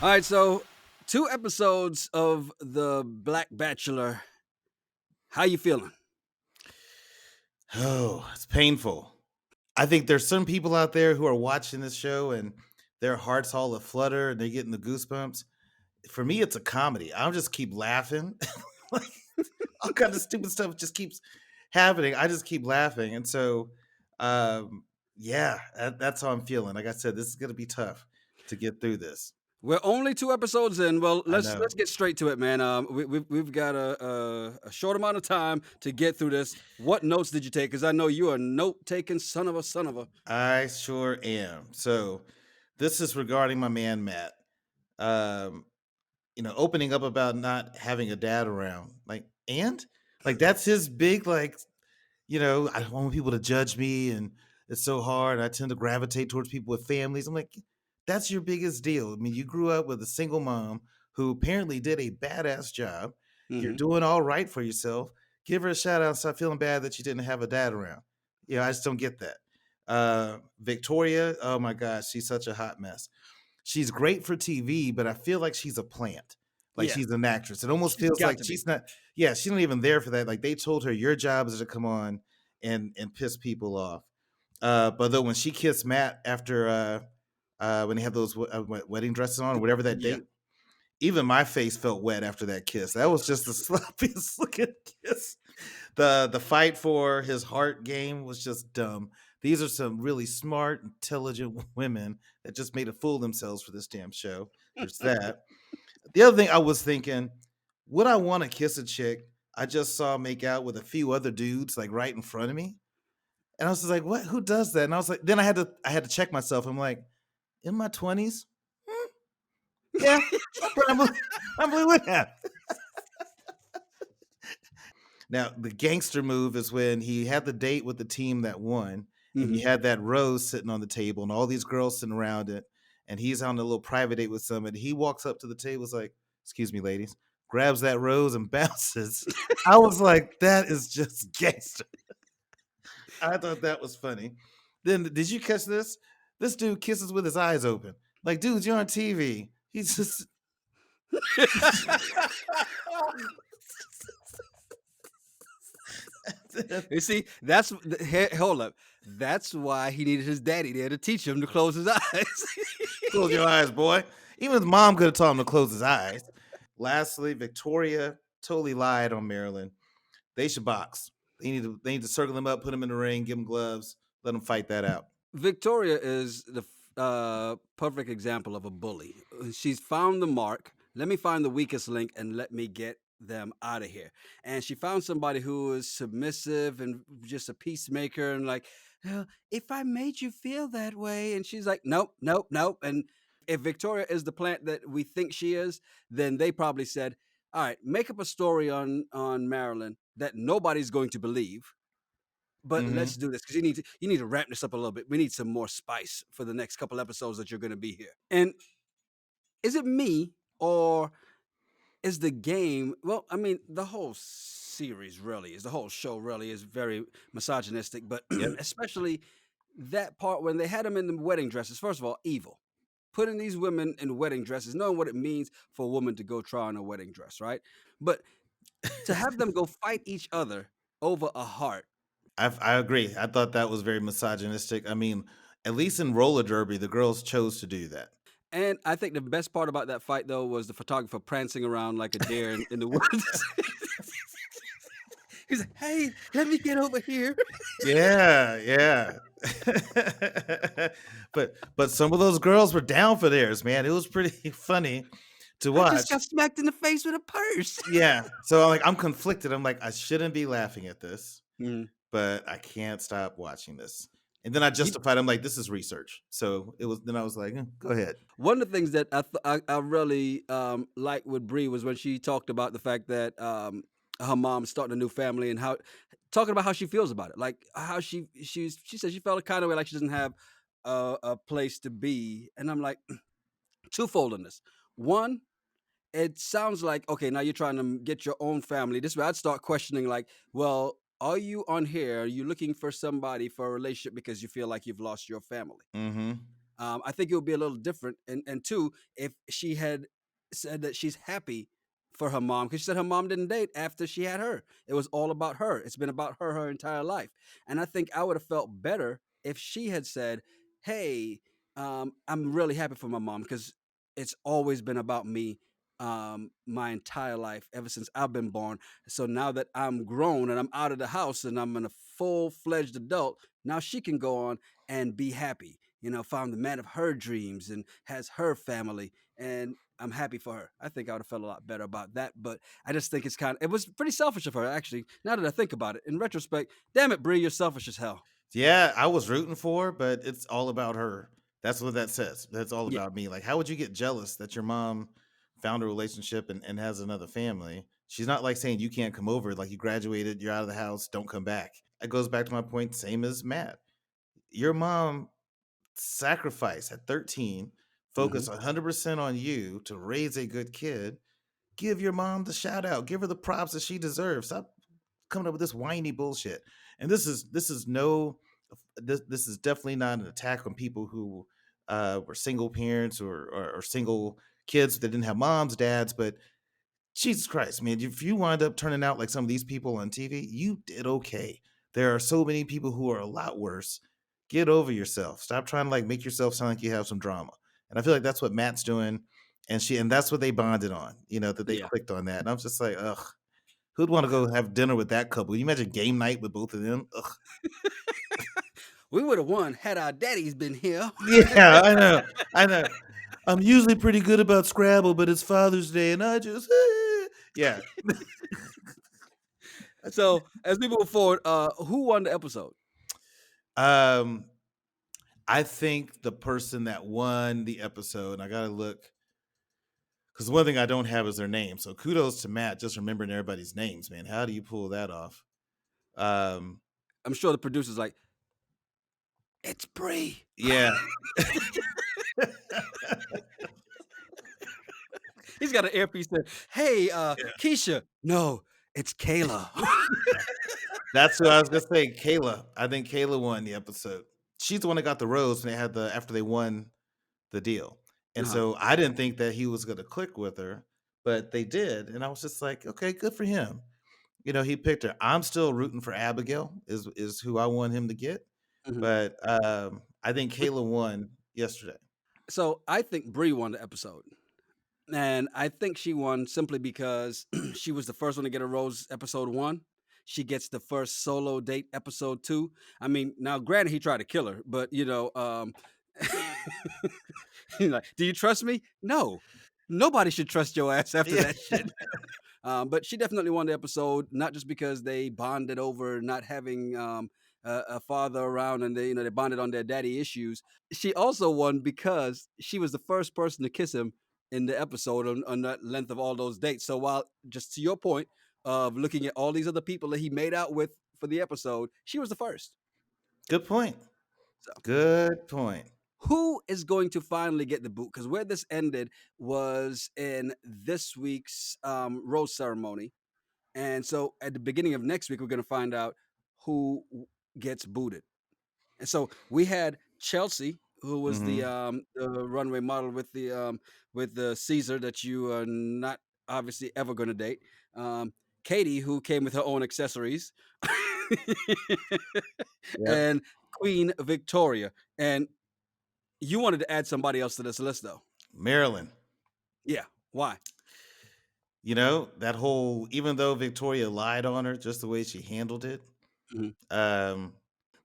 All right, so 2 episodes of the Black Bachelor. How you feeling? Oh, it's painful. I think there's some people out there who are watching this show and their hearts all aflutter and they're getting the goosebumps. For me, it's a comedy. I'll just keep laughing. Like all kind of stupid stuff just keeps happening. I just keep laughing. And so yeah, that's how I'm feeling. Like I said, this is gonna be tough to get through this. We're only 2 episodes in. Well, I let's know. get straight to it, man. We've got a short amount of time to get through this. What notes did you take? Because I know you are note taking son of a. I sure am. So this is regarding my man Matt. Um, opening up about not having a dad around. Like that's his big I don't want people to judge me and it's so hard. I tend to gravitate towards people with families. I'm like, that's your biggest deal. I mean, you grew up with a single mom who apparently did a badass job. You're Hmm. doing all right for yourself. Give her a shout out and stop feeling bad that you didn't have a dad around. I just don't get that. Victoria, oh my gosh, she's such a hot mess. She's great for TV, but I feel like she's a plant. Like Yeah, she's an actress. It almost she's feels got like to be. she's not. Yeah, she's not even there for that. Like they told her, your job is to come on and piss people off. But though when she kissed Matt after when they had those wedding dresses on or whatever that Yeah. date, even my face felt wet after that kiss. That was just the sloppiest looking kiss. The fight for his heart game was just dumb. These are some really smart, intelligent women that just made a fool of themselves for this damn show. There's that. The other thing I was thinking, would I want to kiss a chick I just saw make out with a few other dudes like right in front of me? And I was just like, what? Who does that? And I was like, then I had to check myself. I'm like, in my 20s? Yeah, I probably would have. Now, the gangster move is when he had the date with the team that won, and Hmm. you had that rose sitting on the table, and all these girls sitting around it, and he's on a little private date with somebody. He walks up to the table, is like, "Excuse me, ladies," grabs that rose and bounces. I was like, "That is just gangster." I thought that was funny. Then, did you catch this? This dude kisses with his eyes open. Like, dude, you're on TV. He's just You see, hold up. That's why he needed his daddy there to teach him to close his eyes. close your eyes, boy. Even his mom could have told him to close his eyes. Lastly, Victoria totally lied on Maryland. They should box. They need to circle him up, put him in the ring, give him gloves, let him fight that out. Victoria is the perfect example of a bully. She's found the mark. Let me find the weakest link and let me get them out of here. And she found somebody who is submissive and just a peacemaker and like, if I made you feel that way. And she's like, nope, nope, nope. And if Victoria is the plant that we think she is, then they probably said, all right, make up a story on Marilyn that nobody's going to believe, but Hmm. let's do this because you need to wrap this up a little bit. We need some more spice for the next couple episodes that you're going to be here. And is it me or is the game? Well, I mean, the whole series really is. The whole show really is very misogynistic, but Yep. especially that part when they had them in the wedding dresses. First of all, evil. Putting these women in wedding dresses, knowing what it means for a woman to go try on a wedding dress, right? But to have them go fight each other over a heart. I agree. I thought that was very misogynistic. I mean, at least in roller derby, the girls chose to do that. And I think the best part about that fight, though, was the photographer prancing around like a deer in the woods. He's like, "Hey, let me get over here." Yeah, yeah. but some of those girls were down for theirs, man. It was pretty funny to I just watch. got smacked in the face with a purse. Yeah. So I'm conflicted. I'm like, I shouldn't be laughing at this, Mm. but I can't stop watching this. And then I You, justified. I'm like, this is research. So it was. Then I was like, go ahead. one of the things that I really liked with Bree was when she talked about the fact that her mom's starting a new family and how talking about how she feels about it, like how she said she felt kind of way like she doesn't have a place to be, and I'm like twofold in this. One, it sounds like, okay, now you're trying to get your own family. This way, I'd start questioning, like, well, are you on here? Are you looking for somebody for a relationship because you feel like you've lost your family? Mm-hmm. I think it would be a little different. And two, if she had said that she's happy for her mom, because she said her mom didn't date after she had her. It was all about her. It's been about her entire life. And I think I would have felt better if she had said, "Hey, I'm really happy for my mom because it's always been about me my entire life ever since I've been born. So now that I'm grown and I'm out of the house and I'm a full-fledged adult, now she can go on and be happy. Found the man of her dreams and has her family, and I'm happy for her." I think I would have felt a lot better about that, but I just think it was pretty selfish of her, actually. Now that I think about it, in retrospect, damn it, Brie, you're selfish as hell. Yeah, I was rooting for her, but it's all about her. That's what that says. That's all Yeah. about me. Like, how would you get jealous that your mom found a relationship and has another family? She's not like saying you can't come over. Like, you graduated, you're out of the house, don't come back. It goes back to my point, same as Matt. Your mom sacrificed at 13, Hmm. focused 100% on you to raise a good kid. Give your mom the shout out. Give her the props that she deserves. Stop coming up with this whiny bullshit. And this is no this is definitely not an attack on people who were single parents or single kids that didn't have moms, dads, but Jesus Christ, man, if you wind up turning out like some of these people on TV, you did okay. There are so many people who are a lot worse. Get over yourself. Stop trying to like make yourself sound like you have some drama. And I feel like that's what Matt's doing. And that's what they bonded on, that they Yeah. clicked on that. And I was just like, ugh, who'd want to go have dinner with that couple? Can you imagine game night with both of them? Ugh. We would have won had our daddies been here. Yeah, I know. I know. I'm usually pretty good about Scrabble, but it's Father's Day and I just yeah. So as we move forward, who won the episode? Um I think the person that won the episode, and I gotta look because one thing I don't have is their name. So kudos to Matt, just remembering everybody's names, man. How do you pull that off? Um, I'm sure the producer's like, it's Brie. yeah. He's got an earpiece there. Hey, Keisha. No, it's Kayla. That's who I was gonna say, Kayla. I think Kayla won the episode. She's the one that got the rose when they had the after they won the deal. And Uh-huh. so I didn't think that he was gonna click with her, but they did. And I was just like, okay, good for him. He picked her. I'm still rooting for Abigail, is who I want him to get. Mhm. But I think Kayla won yesterday. So I think Brie won the episode. And I think she won simply because she was the first one to get a rose episode one. She gets the first solo date episode two. I mean, now granted, he tried to kill her, but he's like, do you trust me? No. Nobody should trust your ass after Yeah. that shit. But she definitely won the episode, not just because they bonded over not having a father around, and they bonded on their daddy issues. She also won because she was the first person to kiss him in the episode on that length of all those dates. So while just to your point of looking at all these other people that he made out with for the episode, she was the first. Good point. So Good point. who is going to finally get the boot? Because where this ended was in this week's rose ceremony. And so at the beginning of next week, we're going to find out who gets booted. And so we had Chelsea, who was Hmm. the runway model with the Caesar that you are not obviously ever going to date. Katie, who came with her own accessories, Yep. and Queen Victoria. And you wanted to add somebody else to this list, though. Maryland. Yeah. Why? That whole, even though Victoria lied on her, just the way she handled it, Mhm. um,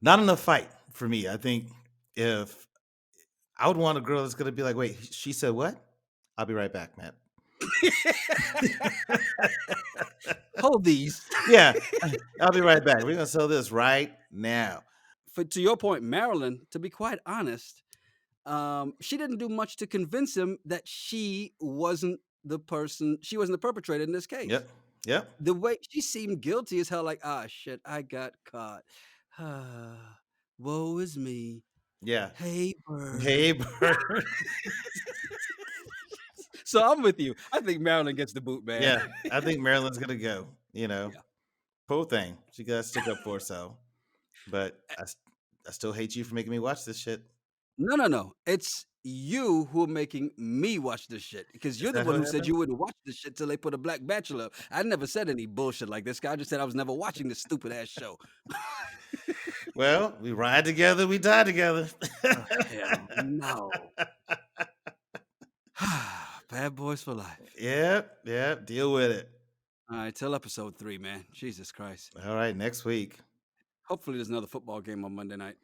not enough fight for me. I think if I would want a girl that's gonna be like, wait, she said what? I'll be right back, Matt. Hold these. Yeah, I'll be right back. We're gonna sell this right now. To your point, Marilyn, to be quite honest, she didn't do much to convince him that she wasn't the perpetrator in this case. Yep. Yep. The way she seemed guilty as hell, like, ah, shit, I got caught. Woe is me. Yeah. Hey, Hey, bird. bird. So I'm with you. I think Marilyn gets the boot, man. Yeah, I think Maryland's gonna go. Yeah. Poor thing. She gotta stick up for herself. But I still hate you for making me watch this shit. No. It's you who are making me watch this shit because Is you're the that one what who said happened? you wouldn't watch this shit till they put a Black Bachelor up. I never said any bullshit like this guy. I just said I was never watching this stupid ass show. Well, we ride together, we die together. Oh, hell no. Bad boys for life. Yep, deal with it. All right, till episode 3, man. Jesus Christ. All right, next week. Hopefully there's another football game on Monday night.